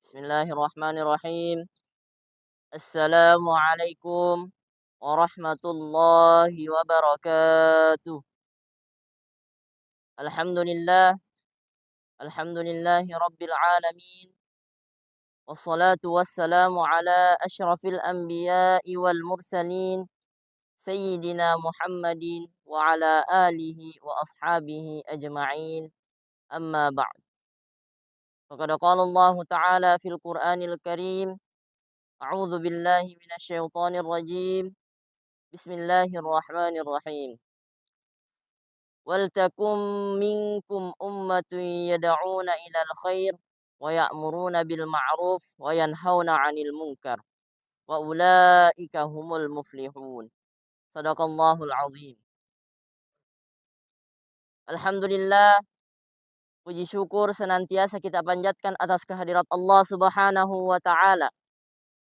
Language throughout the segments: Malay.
Bismillahirrahmanirrahim. Assalamualaikum warahmatullahi wabarakatuh. Alhamdulillah, alhamdulillahi rabbil alamin. Wassalatu wassalamu ala ashrafil anbiya'i wal mursalin. Sayyidina Muhammadin wa ala alihi wa ashabihi ajma'in. Amma ba'd. Faqad qala Allah Ta'ala fil Qur'anil Karim. A'udzu billahi minasyaitonir rajim. Bismillahirrahmanirrahim. Waltakum minkum ummatun yad'una ilal khair wa ya'muruna bil ma'ruf wa yanhauna 'anil munkar wa ulaika humul muflihun. Shadaqallahul azim. Alhamdulillah, puji syukur senantiasa kita panjatkan atas kehadirat Allah Subhanahu wa taala,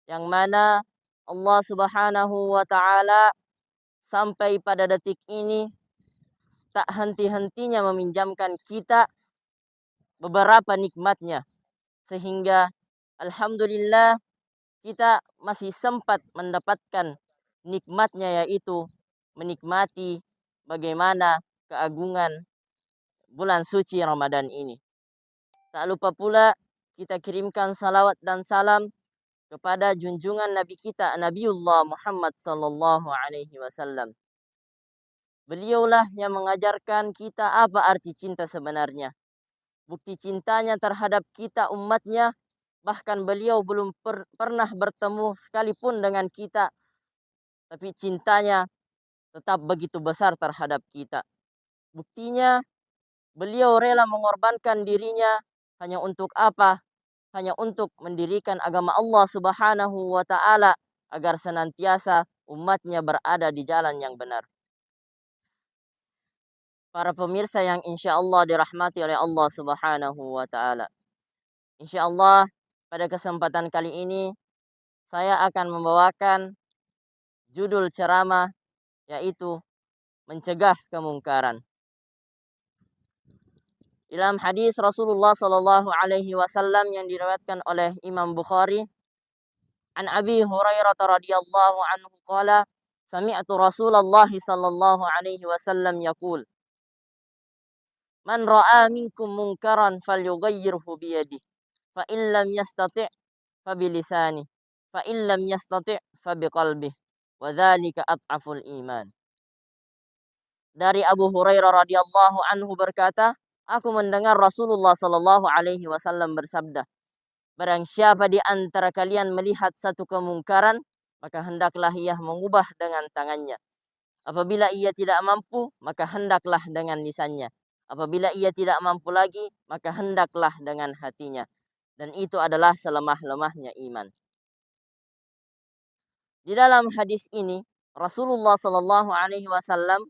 yang mana Allah Subhanahu wa taala sampai pada detik ini tak henti-hentinya meminjamkan kita beberapa nikmatnya, sehingga alhamdulillah kita masih sempat mendapatkan nikmatnya, yaitu menikmati bagaimana keagungan bulan suci Ramadan ini. Tak lupa pula kita kirimkan salawat dan salam kepada junjungan Nabi kita Nabiullah Muhammad sallallahu alaihi wasallam. Beliaulah yang mengajarkan kita apa arti cinta sebenarnya. Bukti cintanya terhadap kita umatnya, bahkan beliau belum pernah bertemu sekalipun dengan kita, tapi cintanya tetap begitu besar terhadap kita. Buktinya beliau rela mengorbankan dirinya hanya untuk apa? Hanya untuk mendirikan agama Allah Subhanahu wa taala agar senantiasa umatnya berada di jalan yang benar. Para pemirsa yang insya Allah dirahmati oleh Allah Subhanahu wa taala. Insya Allah pada kesempatan kali ini saya akan membawakan judul ceramah, yaitu mencegah kemungkaran. Dalam hadis Rasulullah sallallahu alaihi wasallam yang diriwayatkan oleh Imam Bukhari, an Abi Hurairah radhiyallahu anhu qala, sami'tu Rasulullah sallallahu alaihi wasallam yaqul, man ra'a minkum munkaran falyughayyirhu bi yadihi, fa in lam yastati' fa bi lisanihi, fa in lam yastati' fa bi qalbihi, wa dzalika adhaful iman. Dari Abu Hurairah radhiyallahu anhu berkata, aku mendengar Rasulullah sallallahu alaihi wasallam bersabda, barang siapa di antara kalian melihat satu kemungkaran, maka hendaklah ia mengubah dengan tangannya. Apabila ia tidak mampu, maka hendaklah dengan lisannya. Apabila ia tidak mampu lagi, maka hendaklah dengan hatinya. Dan itu adalah selemah-lemahnya iman. Di dalam hadis ini, Rasulullah sallallahu alaihi wasallam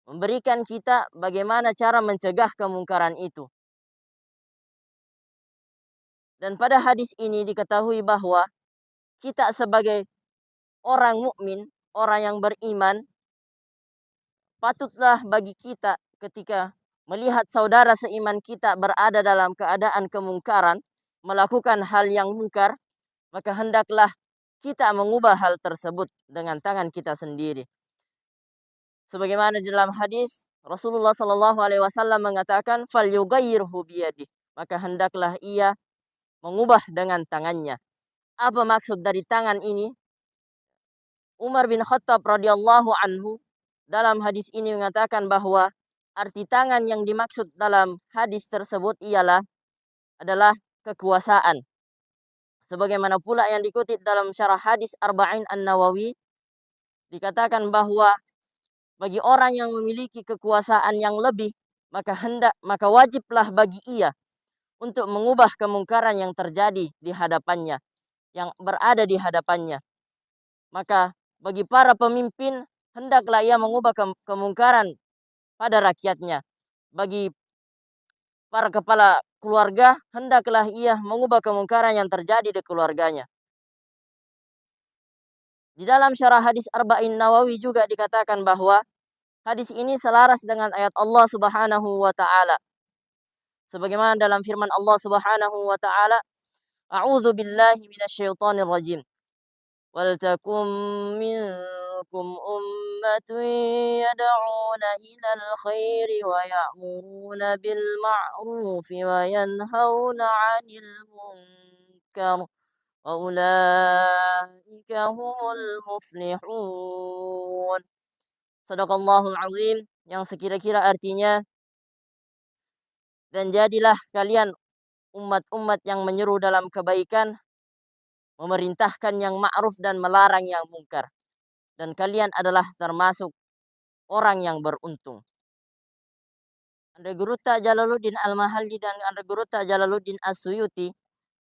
memberikan kita bagaimana cara mencegah kemungkaran itu. Dan pada hadis ini diketahui bahwa kita sebagai orang mukmin, orang yang beriman, patutlah bagi kita ketika melihat saudara seiman kita berada dalam keadaan kemungkaran, melakukan hal yang mungkar, maka hendaklah kita mengubah hal tersebut dengan tangan kita sendiri. Sebagaimana di dalam hadis Rasulullah Shallallahu Alaihi Wasallam mengatakan, "Fal yughayyirhu biyadihi," maka hendaklah ia mengubah dengan tangannya. Apa maksud dari tangan ini? Umar bin Khattab radhiyallahu anhu dalam hadis ini mengatakan bahwa arti tangan yang dimaksud dalam hadis tersebut adalah kekuasaan. Sebagaimana pula yang dikutip dalam syarah hadis Arba'in An-Nawawi, dikatakan bahwa bagi orang yang memiliki kekuasaan yang lebih, maka wajiblah bagi ia untuk mengubah kemungkaran yang terjadi di hadapannya, yang berada di hadapannya. Maka bagi para pemimpin, hendaklah ia mengubah kemungkaran pada rakyatnya. Bagi para kepala keluarga, hendaklah ia mengubah kemungkaran yang terjadi di keluarganya. Di dalam syarah hadis Arba'in Nawawi juga dikatakan bahwa hadis ini selaras dengan ayat Allah Subhanahu wa taala. Sebagaimana dalam firman Allah Subhanahu wa taala, A'udzu billahi minasyaitonir rajim. Waltakum minkum ummatun yad'una ilal khairi wa ya'muruna bil ma'rufi wa yanhauna 'anil munkar wa ulaika humul muflihun. Shadaqallahul azim, yang sekira-kira artinya, dan jadilah kalian umat-umat yang menyeru dalam kebaikan, memerintahkan yang ma'ruf dan melarang yang mungkar. Dan kalian adalah termasuk orang yang beruntung. Andre Guruta Jalaluddin Al-Mahalli dan Andre Guruta Jalaluddin As-Suyuti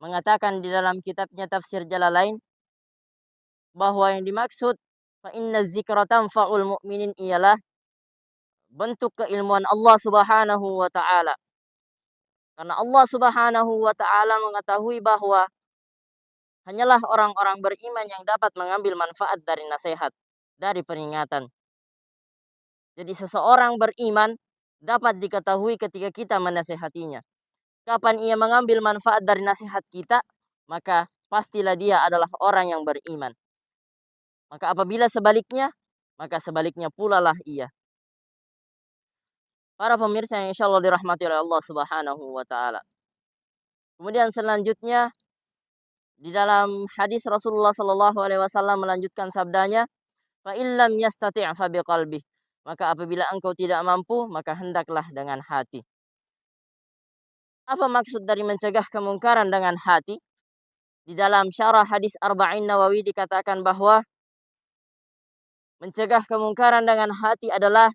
mengatakan di dalam kitabnya Tafsir Jalalain bahwa yang dimaksud fa inna dzikra tanfa'ul mu'minin ialah bentuk keilmuan Allah Subhanahu wa taala. Karena Allah Subhanahu wa taala mengetahui bahwa hanyalah orang-orang beriman yang dapat mengambil manfaat dari nasihat, dari peringatan. Jadi seseorang beriman dapat diketahui ketika kita menasehatinya. Kapan ia mengambil manfaat dari nasihat kita, maka pastilah dia adalah orang yang beriman. Maka apabila sebaliknya, maka sebaliknya pula lah ia. Para pemirsa yang insya Allah dirahmati oleh Allah Subhanahu wa taala. Kemudian selanjutnya di dalam hadis Rasulullah Shallallahu alaihi wasallam melanjutkan sabdanya, "Fa illam yastati' fa biqalbih." Maka apabila engkau tidak mampu, maka hendaklah dengan hati. Apa maksud dari mencegah kemungkaran dengan hati? Di dalam syarah hadis Arba'in Nawawi dikatakan bahwa mencegah kemungkaran dengan hati adalah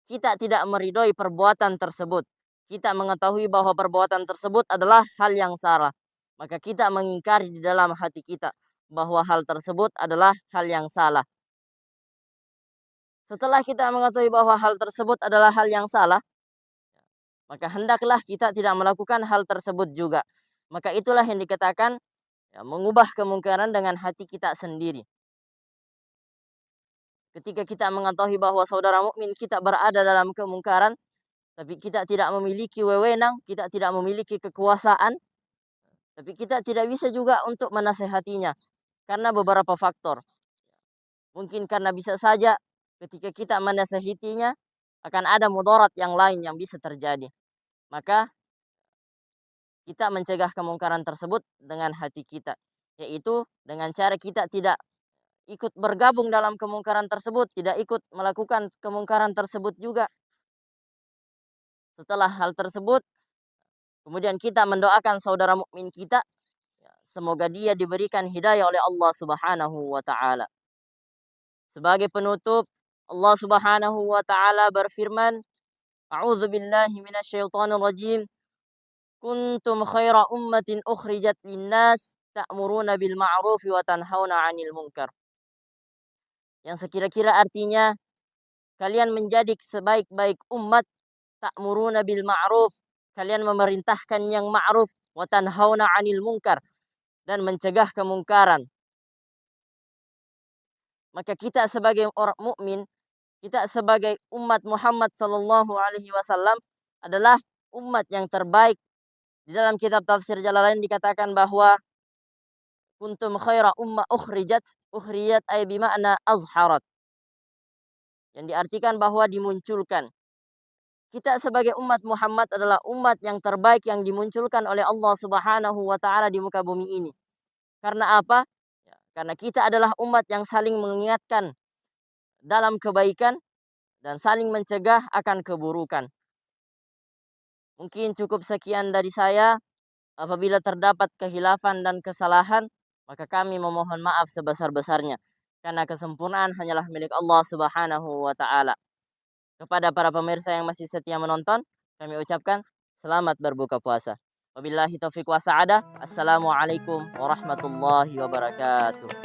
kita tidak meridhoi perbuatan tersebut. Kita mengetahui bahwa perbuatan tersebut adalah hal yang salah. Maka kita mengingkari di dalam hati kita bahwa hal tersebut adalah hal yang salah. Setelah kita mengetahui bahwa hal tersebut adalah hal yang salah, maka hendaklah kita tidak melakukan hal tersebut juga. Maka itulah yang dikatakan mengubah kemungkaran dengan hati kita sendiri. Ketika kita mengetahui bahwa saudara mukmin kita berada dalam kemungkaran, tapi kita tidak memiliki wewenang, kita tidak memiliki kekuasaan, tapi kita tidak bisa juga untuk menasehatinya karena beberapa faktor. Mungkin karena bisa saja ketika kita menasehatinya akan ada mudarat yang lain yang bisa terjadi. Maka kita mencegah kemungkaran tersebut dengan hati kita, yaitu dengan cara kita tidak ikut bergabung dalam kemungkaran tersebut, tidak ikut melakukan kemungkaran tersebut juga. Setelah hal tersebut, kemudian kita mendoakan saudara mukmin kita, semoga dia diberikan hidayah oleh Allah Subhanahu wa taala. Sebagai penutup, Allah Subhanahu wa taala berfirman, A'udzu billahi minasyaitonir rajim. Kuntum khaira ummatin ukhrijat linnas ta'muruna bil ma'rufi wa tanhauna 'anil munkar. Yang sekira-kira artinya kalian menjadi sebaik-baik umat ta'muruna bil ma'ruf, kalian memerintahkan yang ma'ruf wa tanhauna 'anil munkar dan mencegah kemungkaran. Maka kita sebagai orang mukmin, kita sebagai umat Muhammad sallallahu alaihi wasallam adalah umat yang terbaik. Di dalam kitab tafsir Jalalain dikatakan bahwa kuntum khaira umma ukhrijat ay bima'na azharat. Yang diartikan bahwa dimunculkan. Kita sebagai umat Muhammad adalah umat yang terbaik yang dimunculkan oleh Allah Subhanahu wa taala di muka bumi ini. Karena apa? Ya, karena kita adalah umat yang saling mengingatkan dalam kebaikan dan saling mencegah akan keburukan. Mungkin cukup sekian dari saya. Apabila terdapat kehilafan dan kesalahan, maka kami memohon maaf sebesar-besarnya. Karena kesempurnaan hanyalah milik Allah Subhanahu wa taala. Kepada para pemirsa yang masih setia menonton, kami ucapkan selamat berbuka puasa. Wabillahi taufiq wa sa'adah. Assalamualaikum warahmatullahi wabarakatuh.